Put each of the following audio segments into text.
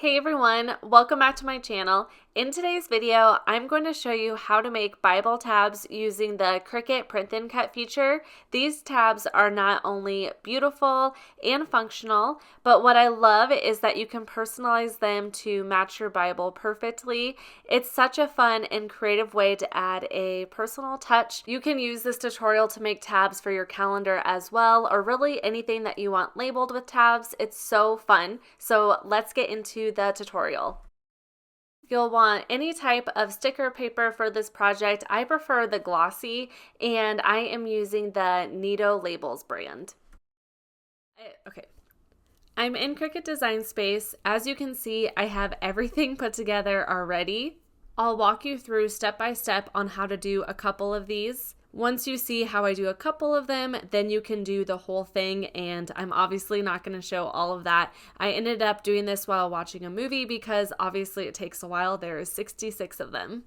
Hey everyone, welcome back to my channel. In today's video, I'm going to show you how to make Bible tabs using the Cricut Print and Cut feature. These tabs are not only beautiful and functional, but what I love is that you can personalize them to match your Bible perfectly. It's such a fun and creative way to add a personal touch. You can use this tutorial to make tabs for your calendar as well, or really anything that you want labeled with tabs. It's so fun. So let's get into the tutorial. You'll want any type of sticker paper for this project. I prefer the glossy, and I am using the Nito Labels brand. Okay, I'm in Cricut Design Space. As you can see, I have everything put together already. I'll walk you through step by step on how to do a couple of these. Once you see how I do a couple of them, then you can do the whole thing, and I'm obviously not going to show all of that. I ended up doing this while watching a movie because obviously it takes a while. There are 66 of them.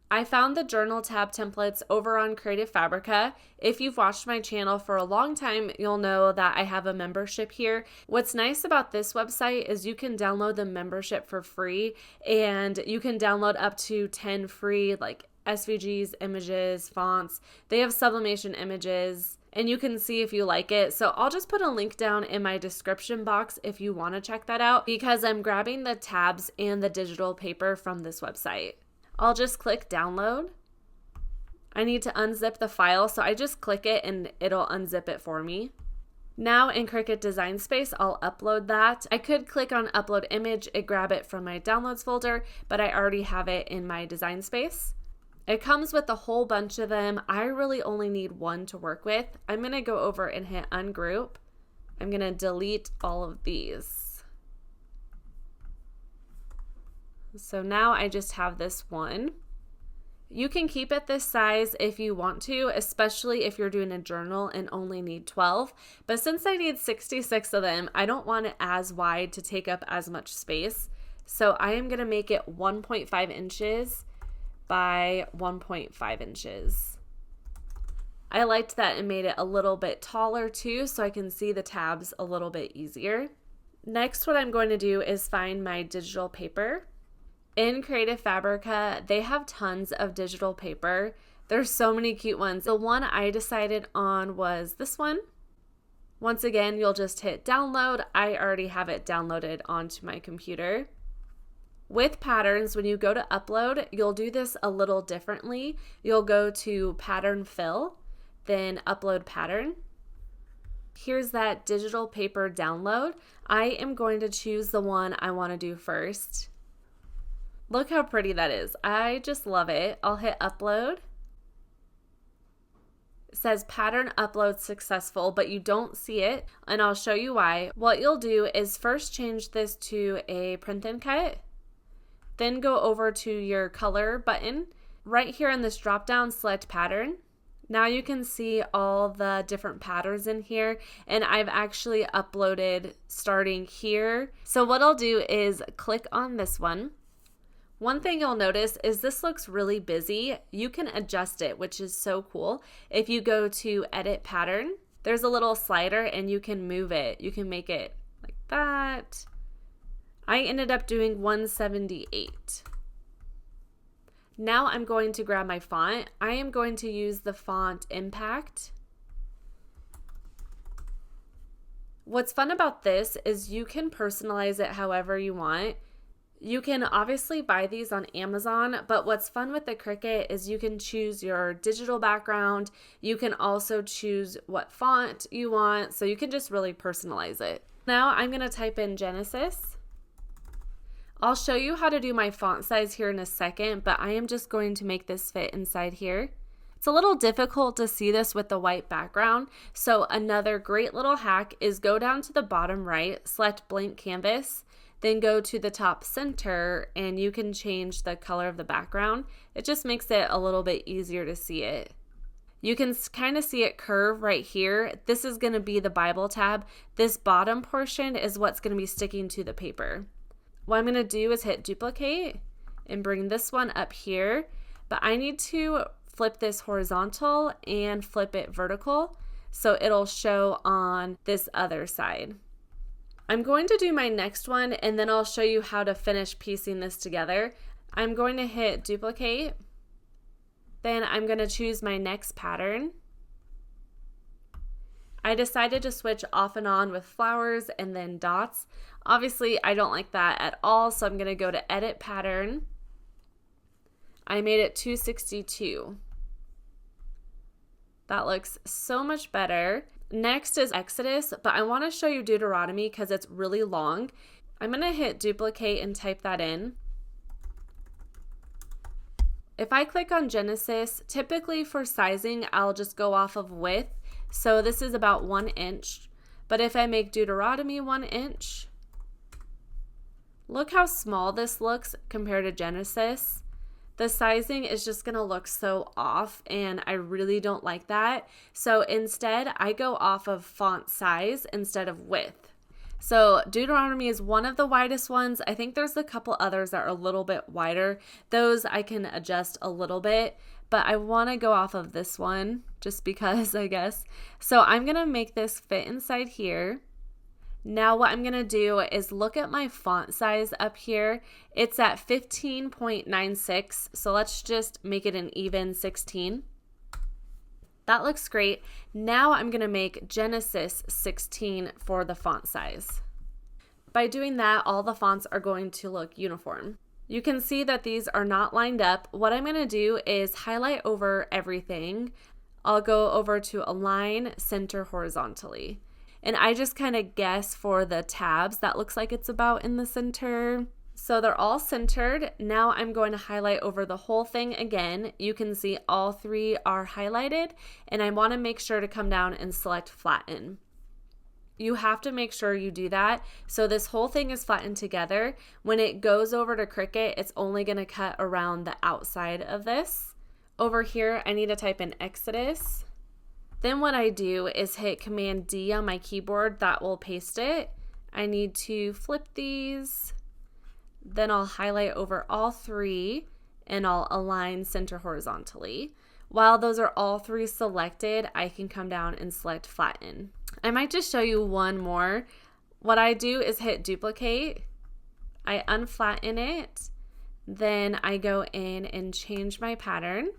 I found the journal tab templates over on Creative Fabrica. If you've watched my channel for a long time, you'll know that I have a membership here. What's nice about this website is you can download the membership for free, and you can download up to 10 free SVGs, images, fonts. They have sublimation images, and you can see if you like it. So I'll just put a link down in my description box if you want to check that out, because I'm grabbing the tabs and the digital paper from this website. I'll just click download. I need to unzip the file, so I just click it and it'll unzip it for me. Now in Cricut Design Space, I'll upload that. I could click on upload image and grab it from my downloads folder, but I already have it in my Design Space. It comes with a whole bunch of them. I really only need one to work with. I'm going to go over and hit ungroup. I'm going to delete all of these. So now I just have this one. You can keep it this size if you want to, especially if you're doing a journal and only need 12. But since I need 66 of them, I don't want it as wide to take up as much space. So I am going to make it 1.5 inches by 1.5 inches. I liked that it made it a little bit taller too, so I can see the tabs a little bit easier. Next, what I'm going to do is find my digital paper. In Creative Fabrica, they have tons of digital paper. There's so many cute ones. The one I decided on was this one. Once again, you'll just hit download. I already have it downloaded onto my computer. With patterns, when you go to upload, you'll do this a little differently. You'll go to pattern fill, then upload pattern. Here's that digital paper download. I am going to choose the one I want to do first. Look how pretty that is. I just love it. I'll hit upload. It says pattern upload successful, but you don't see it, and I'll show you why. What you'll do is first change this to a print and cut. Then go over to your color button. Right here in this drop down, select pattern. Now you can see all the different patterns in here, and I've actually uploaded starting here. So what I'll do is click on this one. One thing you'll notice is this looks really busy. You can adjust it, which is so cool. If you go to edit pattern, there's a little slider and you can move it. You can make it like that. I ended up doing 178. Now I'm going to grab my font. I am going to use the font Impact. What's fun about this is you can personalize it however you want. You can obviously buy these on Amazon, but what's fun with the Cricut is you can choose your digital background. You can also choose what font you want, so you can just really personalize it. Now I'm going to type in Genesis. I'll show you how to do my font size here in a second, but I am just going to make this fit inside here. It's a little difficult to see this with the white background, so another great little hack is go down to the bottom right, select blank canvas, then go to the top center, and you can change the color of the background. It just makes it a little bit easier to see it. You can kind of see it curve right here. This is going to be the Bible tab. This bottom portion is what's going to be sticking to the paper. What I'm going to do is hit duplicate and bring this one up here, but I need to flip this horizontal and flip it vertical so it'll show on this other side. I'm going to do my next one and then I'll show you how to finish piecing this together. I'm going to hit duplicate. Then I'm going to choose my next pattern. I decided to switch off and on with flowers and then dots. Obviously, I don't like that at all, so I'm going to go to Edit Pattern. I made it 262. That looks so much better. Next is Exodus, but I want to show you Deuteronomy because it's really long. I'm going to hit duplicate and type that in. If I click on Genesis, typically for sizing, I'll just go off of width. So this is about 1 inch. But if I make Deuteronomy 1 inch, look how small this looks compared to Genesis. The sizing is just going to look so off, and I really don't like that. So instead, I go off of font size instead of width. So Deuteronomy is one of the widest ones. I think there's a couple others that are a little bit wider. Those I can adjust a little bit, but I want to go off of this one just because, I guess. So I'm going to make this fit inside here. Now what I'm going to do is look at my font size up here. It's at 15.96, so let's just make it an even 16. That looks great. Now I'm going to make Genesis 16 for the font size. By doing that, all the fonts are going to look uniform. You can see that these are not lined up. What I'm going to do is highlight over everything. I'll go over to Align, Center Horizontally. And I just kind of guess for the tabs, that looks like it's about in the center. So they're all centered. Now I'm going to highlight over the whole thing again. You can see all three are highlighted, and I want to make sure to come down and select Flatten. You have to make sure you do that. So this whole thing is flattened together. When it goes over to Cricut, it's only going to cut around the outside of this. Over here, I need to type in Exodus. Then what I do is hit Command D on my keyboard. That will paste it. I need to flip these. Then I'll highlight over all three and I'll align center horizontally. While those are all three selected, I can come down and select Flatten. I might just show you one more. What I do is hit duplicate. I unflatten it. Then I go in and change my pattern.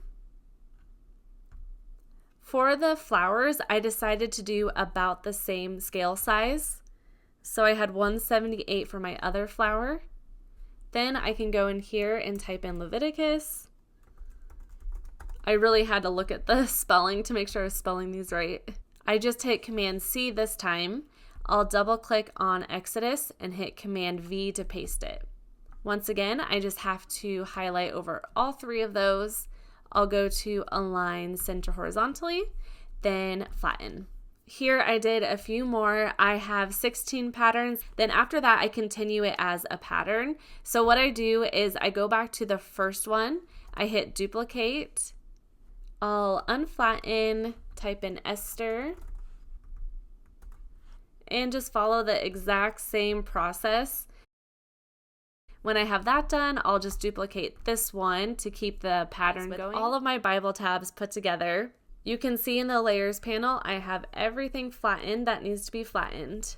For the flowers, I decided to do about the same scale size. So I had 178 for my other flower. Then I can go in here and type in Leviticus. I really had to look at the spelling to make sure I was spelling these right. I just hit Command C this time. I'll double click on Exodus and hit Command V to paste it. Once again, I just have to highlight over all three of those. I'll go to Align Center Horizontally, then Flatten. Here I did a few more. I have 16 patterns. Then after that, I continue it as a pattern. So what I do is I go back to the first one. I hit duplicate. I'll unflatten, type in Esther, and just follow the exact same process. When I have that done, I'll just duplicate this one to keep the pattern going. All of my Bible tabs put together. You can see in the layers panel, I have everything flattened that needs to be flattened.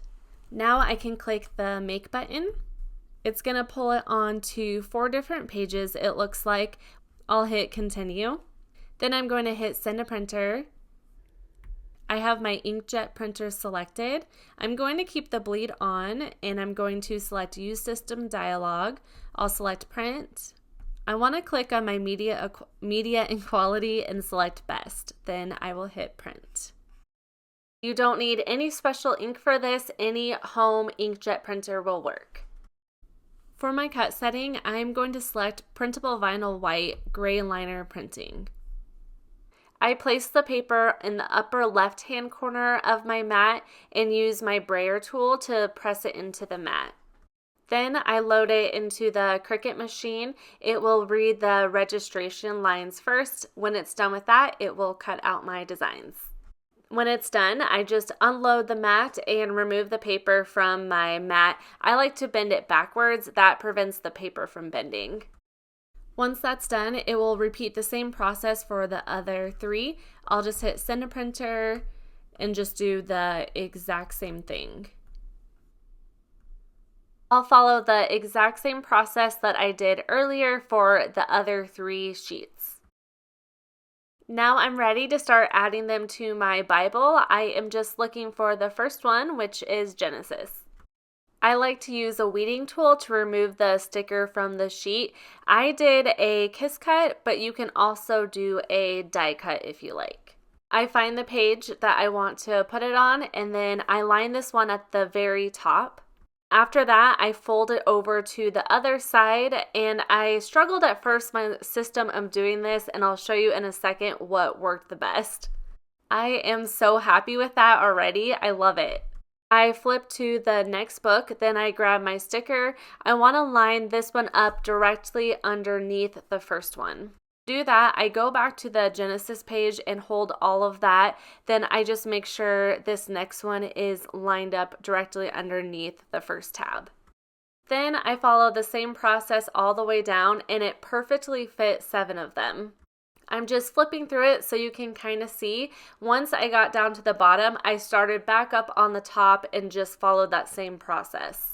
Now I can click the make button. It's gonna pull it onto 4 different pages, it looks like. I'll hit continue. Then I'm going to hit send to printer. I have my inkjet printer selected. I'm going to keep the bleed on and I'm going to select use system dialog. I'll select print. I want to click on my media and quality and select best. Then I will hit print. You don't need any special ink for this. Any home inkjet printer will work. For my cut setting, I'm going to select printable vinyl white gray liner printing. I place the paper in the upper left-hand corner of my mat and use my brayer tool to press it into the mat. Then I load it into the Cricut machine. It will read the registration lines first. When it's done with that, it will cut out my designs. When it's done, I just unload the mat and remove the paper from my mat. I like to bend it backwards. That prevents the paper from bending. Once that's done, it will repeat the same process for the other 3. I'll just hit send to printer and just do the exact same thing. I'll follow the exact same process that I did earlier for the other 3 sheets. Now I'm ready to start adding them to my Bible. I am just looking for the first one, which is Genesis. I like to use a weeding tool to remove the sticker from the sheet. I did a kiss cut, but you can also do a die cut if you like. I find the page that I want to put it on, and then I line this one at the very top. After that, I fold it over to the other side, and I struggled at first my system of doing this, and I'll show you in a second what worked the best. I am so happy with that already. I love it. I flip to the next book, then I grab my sticker. I want to line this one up directly underneath the first one. Do that, I go back to the Genesis page and hold all of that. Then I just make sure this next one is lined up directly underneath the first tab. Then I follow the same process all the way down, and it perfectly fits 7 of them. I'm just flipping through it so you can kind of see. Once I got down to the bottom, I started back up on the top and just followed that same process.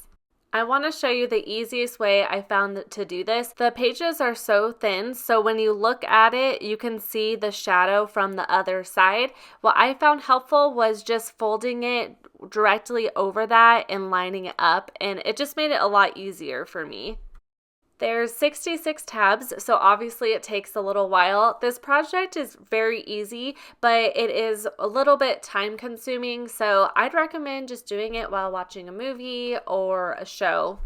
I want to show you the easiest way I found to do this. The pages are so thin, so when you look at it, you can see the shadow from the other side. What I found helpful was just folding it directly over that and lining it up, and it just made it a lot easier for me. There's 66 tabs, so obviously it takes a little while. This project is very easy, but it is a little bit time consuming, so I'd recommend just doing it while watching a movie or a show.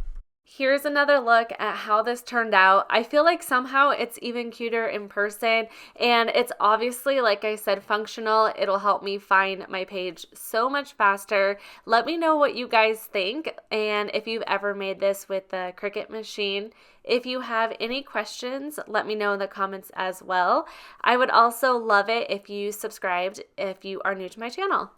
Here's another look at how this turned out. I feel like somehow it's even cuter in person, and it's obviously, like I said, functional. It'll help me find my page so much faster. Let me know what you guys think, and if you've ever made this with the Cricut machine. If you have any questions, let me know in the comments as well. I would also love it if you subscribed if you are new to my channel.